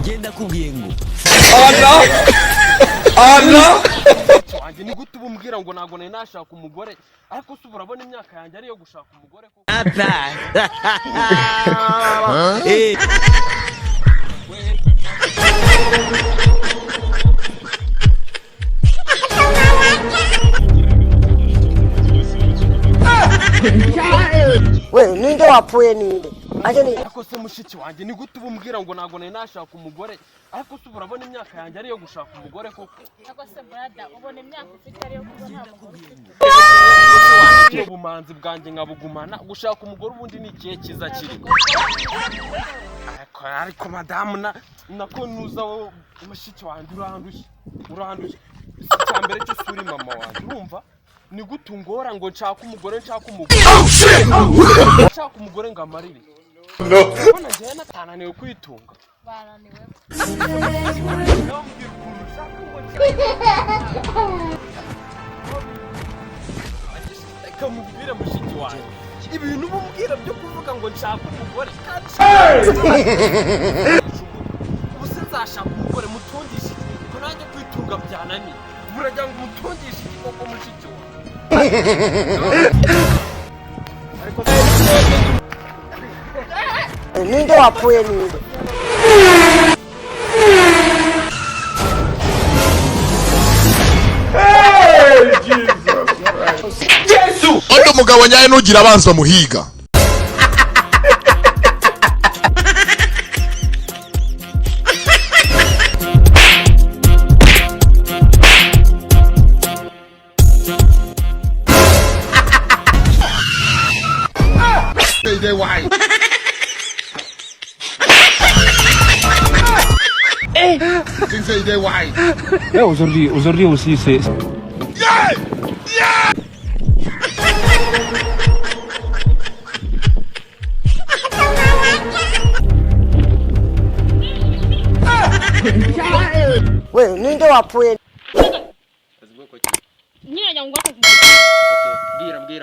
ngenda kubwiye ngo ana wanjye ni gute ubumbwira ngo nago nari nashaka umugore ariko se urabona imyaka yanjye ari yo gushaka umugore ko we ninde wapfuye ninde ariko se mushiki wanjye ni gute ubumbwira ngo nago nari nashaka umugore ariko se urabona imyaka yanjye ari yo gushaka umugore koko ariko se brada ubona imyaka ufite ari yo kubona ubumanzi bwanjye nkabugumana gushaka umugore ubundi ni ikihe kiza kirimo ariko madamu nako nuza mushiki wanjye urandushye icya mbere cyo suri mama wanjye urumva ni gutungora ngo nshaka umugore nshaka umugore ngo amarire ubona njyewe natananiwe kwitunga baraniwe reka mubwire mushiki wanjye ibintu bumubwira byo kuvuga ngo nshaka umugore kandi ubu se nzashaka umugore mutungishe ko nanjye kwitunga byananiye buragira ngo mutungishe igikoko mushiki wawe ariko ninde wapfuye ninde Yesu undi mugabo nyaye nugira abanza muhiga Aujourd'hui aussi c'est we ninde wapfuye nyine njya ngo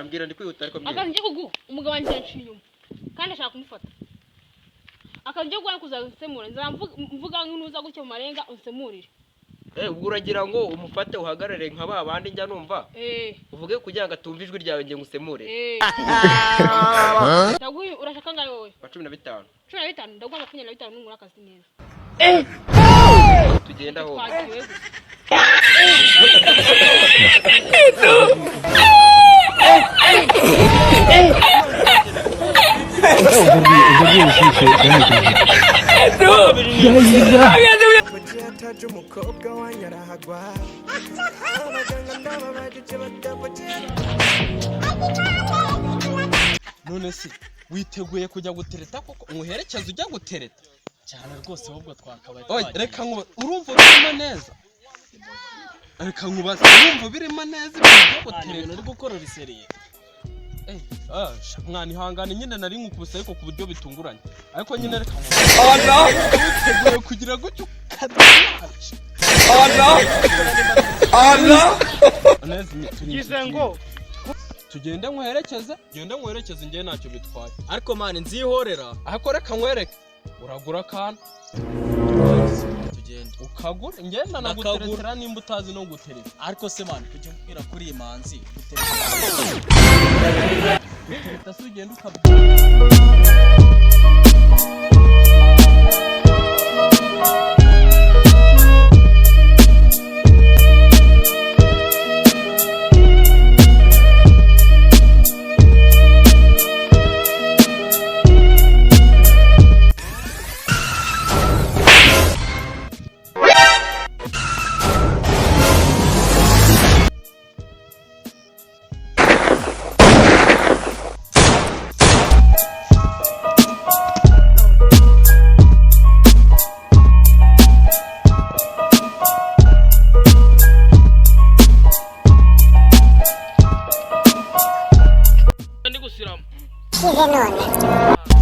mbwira ndi kwihuta ariko akazi njye kugu umugabo wanjye yaciye inyuma kandi ashaka kumufata akazi njye gwana kuzasemura nzamvuga nk'unuza gutyo mu marenga unsemurire ubwo uragira ngo umufate uhagarare nka ba bandi njya numva uvuge kugira ngo atumve ijwi ryawe ngiye ngusemure ndaguye urashaka ngayo wowe wa 15 ndaguha 25 n'umura akazi neza tugenda aho aujourd'hui aussi c'est umukobwa wanyarahagwa abaganga n'ababagize none se witeguye kujya gutereta koko umuherekeza ujya gutereta cyane rwose ahubwo twakabaye reka nkuba urumva birimo neza reka nkubaza urumva birimo neza ibyo gutereta uri gukora riseriye mwana ihangane nyine nari nkukubise ariko ku buryo bitunguranye ariko nyine reka nkubaza witeguye kugira gutyo Gisunzu tugende nkwerekeze njye ntacyo bitwaye ariko mani nzihorera ariko reka nkwereke uragura akantu tugende ukagura ngenda naguteretera nimba utazi no gutereta ariko se mani kujya umbwira kuri iyi manzi gutereta se ugenda ukabwira ndi gusiramo kize none